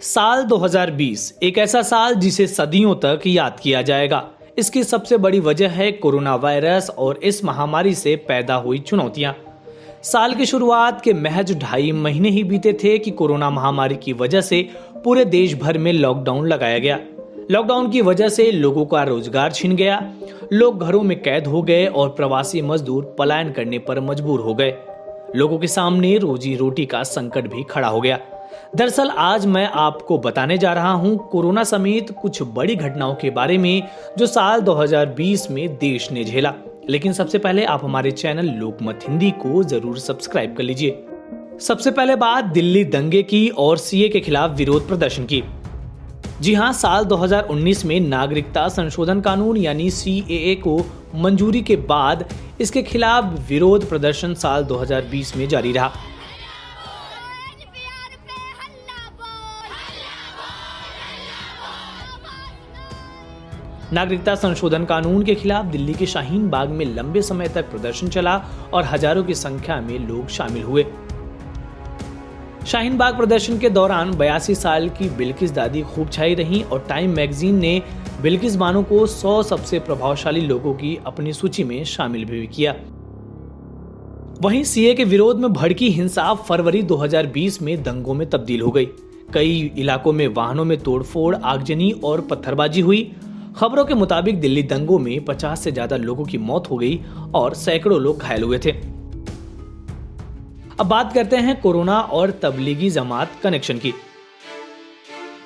साल 2020 एक ऐसा साल जिसे सदियों तक याद किया जाएगा। इसकी सबसे बड़ी वजह है कोरोना वायरस और इस महामारी से पैदा हुई चुनौतियां। साल की शुरुआत के महज 2.5 महीने ही बीते थे कि कोरोना महामारी की वजह से पूरे देश भर में लॉकडाउन लगाया गया। लॉकडाउन की वजह से लोगों का रोजगार छिन गया, लोग घरों में कैद हो गए और प्रवासी मजदूर पलायन करने पर मजबूर हो गए। लोगों के सामने रोजी रोटी का संकट भी खड़ा हो गया। दरअसल आज मैं आपको बताने जा रहा हूं कोरोना समेत कुछ बड़ी घटनाओं के बारे में जो साल 2020 में देश ने झेला। लेकिन सबसे पहले आप हमारे चैनल लोकमत हिंदी को जरूर सब्सक्राइब कर लीजिए। सबसे पहले बात दिल्ली दंगे की और सीए के खिलाफ विरोध प्रदर्शन की। जी हां, साल 2019 में नागरिकता संशोधन कानून यानी सीएए को मंजूरी के बाद इसके खिलाफ विरोध प्रदर्शन साल 2020 में जारी रहा। नागरिकता संशोधन कानून के खिलाफ दिल्ली के शाहीन बाग में लंबे समय तक प्रदर्शन चला और हजारों की संख्या में लोग शामिल हुए। शाहीन बाग प्रदर्शन के दौरान 82 साल की बिल्किस दादी खूब छाई रहीं और टाइम मैगजीन ने बिल्किस बानो को 100 सबसे प्रभावशाली लोगों की अपनी सूची में शामिल भी किया। वहीं सीए के विरोध में भड़की हिंसा फरवरी 2020 में दंगों में तब्दील हो गई। कई इलाकों में वाहनों में तोड़फोड़, आगजनी और पत्थरबाजी हुई। खबरों के मुताबिक दिल्ली दंगों में 50 से ज्यादा लोगों की मौत हो गई और सैकड़ों लोग घायल हुए थे। अब बात करते हैं कोरोना और तबलीगी जमात कनेक्शन की।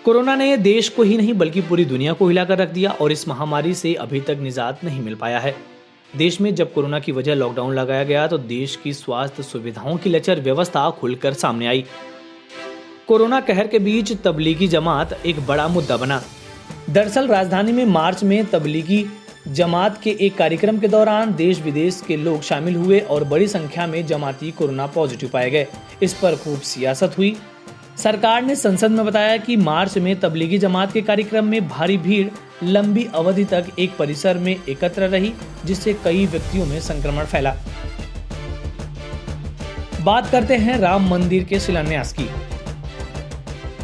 कोरोना ने देश को ही नहीं बल्कि पूरी दुनिया को हिलाकर रख दिया और इस महामारी से अभी तक निजात नहीं मिल पाया है। देश में जब कोरोना की वजह लॉकडाउन लगाया गया तो देश की स्वास्थ्य सुविधाओं की लचर व्यवस्था खुलकर सामने आई। कोरोना कहर के बीच तबलीगी जमात एक बड़ा मुद्दा बना। दरअसल राजधानी में मार्च में तबलीगी जमात के एक कार्यक्रम के दौरान देश विदेश के लोग शामिल हुए और बड़ी संख्या में जमाती कोरोना पॉजिटिव पाए गए। इस पर खूब सियासत हुई। सरकार ने संसद में बताया कि मार्च में तबलीगी जमात के कार्यक्रम में भारी भीड़ लंबी अवधि तक एक परिसर में एकत्र रही, जिससे कई व्यक्तियों में संक्रमण फैला। बात करते हैं राम मंदिर के शिलान्यास की।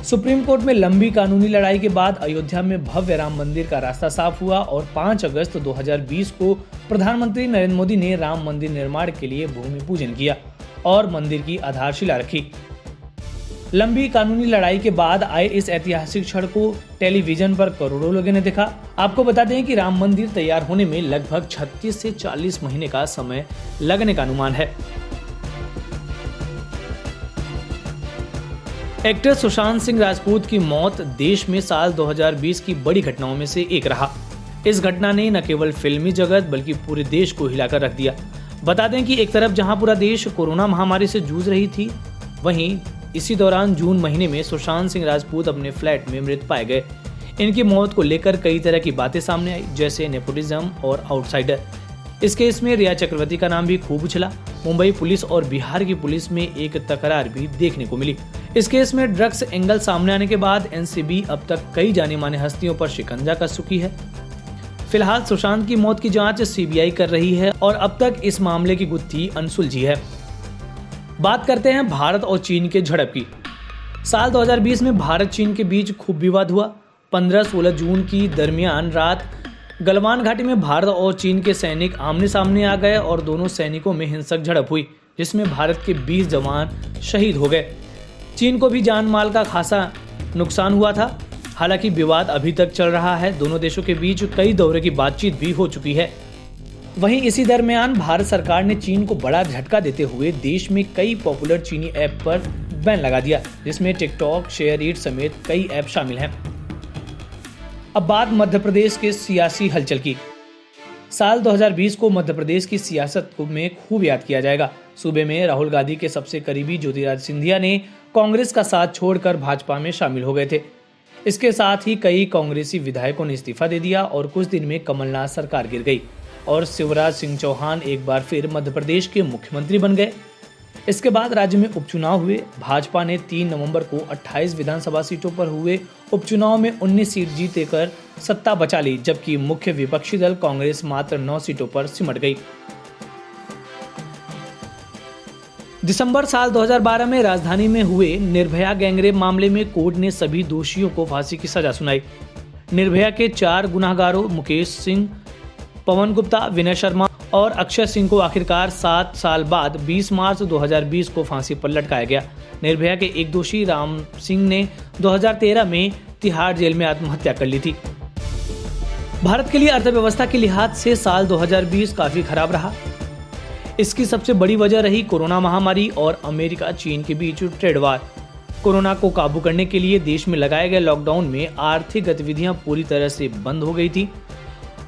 सुप्रीम कोर्ट में लंबी कानूनी लड़ाई के बाद अयोध्या में भव्य राम मंदिर का रास्ता साफ हुआ और 5 अगस्त 2020 को प्रधानमंत्री नरेंद्र मोदी ने राम मंदिर निर्माण के लिए भूमि पूजन किया और मंदिर की आधारशिला रखी। लंबी कानूनी लड़ाई के बाद आए इस ऐतिहासिक क्षण को टेलीविजन पर करोड़ों लोगों ने देखा। आपको बता दें कि राम मंदिर तैयार होने में लगभग 36 से 40 महीने का समय लगने का अनुमान है। एक्टर सुशांत सिंह राजपूत की मौत देश में साल 2020 की बड़ी घटनाओं में से एक रहा। इस घटना ने न केवल फिल्मी जगत बल्कि पूरे देश को हिलाकर रख दिया। बता दें कि एक तरफ जहां पूरा देश कोरोना महामारी से जूझ रही थी, वहीं इसी दौरान जून महीने में सुशांत सिंह राजपूत अपने फ्लैट में मृत पाए गए। इनकी मौत को लेकर कई तरह की बातें सामने आई, जैसे नेपोटिज्म और आउटसाइडर। इस केस में रिया चक्रवर्ती का नाम भी खूब उछला। मुंबई पुलिस और बिहार की पुलिस में एक तकरार भी देखने को मिली। इस केस में ड्रग्स एंगल सामने आने के बाद एनसीबी अब तक कई जाने माने हस्तियों पर शिकंजा कस चुकी है। फिलहाल सुशांत की मौत की जांच सीबीआई कर रही है और अब तक इस मामले की गुत्थी अनसुलझी है। बात करते हैं भारत और चीन के झड़प की। साल 2020 में भारत चीन के बीच खूब विवाद हुआ। 15-16 जून की दरमियान रात गलवान घाटी में भारत और चीन के सैनिक आमने सामने आ गए और दोनों सैनिकों में हिंसक झड़प हुई, जिसमें भारत के 20 जवान शहीद हो गए। चीन को भी जान माल का खासा नुकसान हुआ था। हालांकि विवाद अभी तक चल रहा है। दोनों देशों के बीच कई दौरे की बातचीत भी हो चुकी है। वहीं इसी दरमियान भारत सरकार ने चीन को बड़ा झटका देते हुए देश में कई पॉपुलर चीनी ऐप पर बैन लगा दिया, जिसमें टिकटॉक, शेयर इट समेत कई ऐप शामिल हैं। अब बात मध्य प्रदेश के सियासी हलचल की। साल 2020 को मध्य प्रदेश की सियासत में खूब याद किया जाएगा। सूबे में राहुल गांधी के सबसे करीबी ज्योतिरादित्य सिंधिया ने कांग्रेस का साथ छोड़कर भाजपा में शामिल हो गए थे। इसके साथ ही कई कांग्रेसी विधायकों ने इस्तीफा दे दिया और कुछ दिन में कमलनाथ सरकार गिर गई और शिवराज सिंह चौहान एक बार फिर मध्य प्रदेश के मुख्यमंत्री बन गए। इसके बाद राज्य में उपचुनाव हुए। भाजपा ने 3 नवंबर को 28 विधानसभा सीटों पर हुए उपचुनाव में 19 सीट जीतकर सत्ता बचा ली, जबकि मुख्य विपक्षी दल कांग्रेस मात्र 9 सीटों पर सिमट गई। दिसंबर साल 2012 में राजधानी में हुए निर्भया गैंगरेप मामले में कोर्ट ने सभी दोषियों को फांसी की सजा सुनाई। निर्भया के 4 गुनाहगारों मुकेश सिंह, पवन गुप्ता, विनय शर्मा और अक्षय सिंह को आखिरकार 7 साल बाद 20 मार्च 2020 को फांसी पर लटकाया गया। निर्भया के एक दोषी राम सिंह ने 2013 में तिहाड़ जेल में आत्महत्या कर ली थी। भारत के लिए अर्थव्यवस्था के लिहाज से साल 2020 काफी खराब रहा। इसकी सबसे बड़ी वजह रही कोरोना महामारी और अमेरिका चीन के बीच ट्रेड वार। कोरोना को काबू करने के लिए देश में लगाए गए लॉकडाउन में आर्थिक गतिविधियां पूरी तरह से बंद हो गई थी।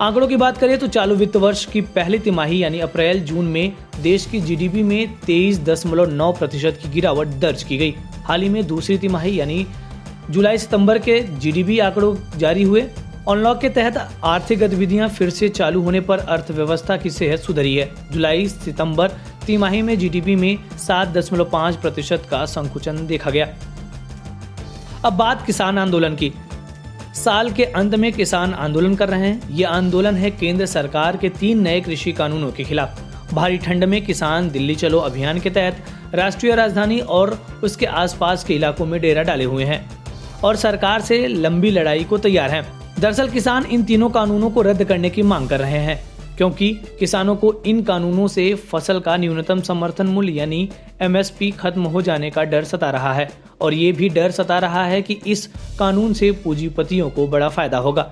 आंकड़ों की बात करें तो चालू वित्त वर्ष की पहली तिमाही यानी अप्रैल-जून में देश की जीडीपी में 23.9% की गिरावट दर्ज की गई। हाल ही में दूसरी तिमाही यानी जुलाई-सितंबर के जीडीपी आंकड़ों जारी हुए। अनलॉक के तहत आर्थिक गतिविधियां फिर से चालू होने पर अर्थव्यवस्था की सेहत सुधरी है। जुलाई-सितंबर तिमाही में जीडीपी में 7.5% का संकुचन देखा गया। अब बात किसान आंदोलन की। साल के अंत में किसान आंदोलन कर रहे हैं। ये आंदोलन है केंद्र सरकार के 3 नए कृषि कानूनों के खिलाफ। भारी ठंड में किसान दिल्ली चलो अभियान के तहत राष्ट्रीय राजधानी और उसके आसपास के इलाकों में डेरा डाले हुए हैं और सरकार से लंबी लड़ाई को तैयार हैं। दरअसल किसान इन तीनों कानूनों को रद्द करने की मांग कर रहे हैं क्योंकि किसानों को इन कानूनों से फसल का न्यूनतम समर्थन मूल्य यानी एमएसपी खत्म हो जाने का डर सता रहा है और ये भी डर सता रहा है कि इस कानून से पूंजीपतियों को बड़ा फायदा होगा।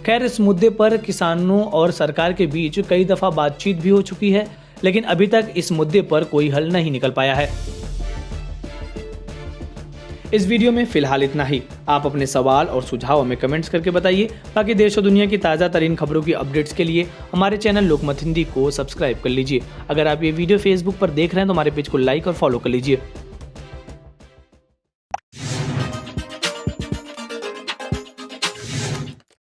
खैर, इस मुद्दे पर किसानों और सरकार के बीच कई दफा बातचीत भी हो चुकी है, लेकिन अभी तक इस मुद्दे पर कोई हल नहीं निकल पाया है। इस वीडियो में फिलहाल इतना ही। आप अपने सवाल और सुझाव हमें कमेंट्स करके बताइए। बाकी देश और दुनिया की ताज़ा तरीन खबरों की अपडेट्स के लिए हमारे चैनल लोकमत हिंदी को सब्सक्राइब कर लीजिए। अगर आप ये वीडियो फेसबुक पर देख रहे हैं तो हमारे पेज को लाइक और फॉलो कर लीजिए।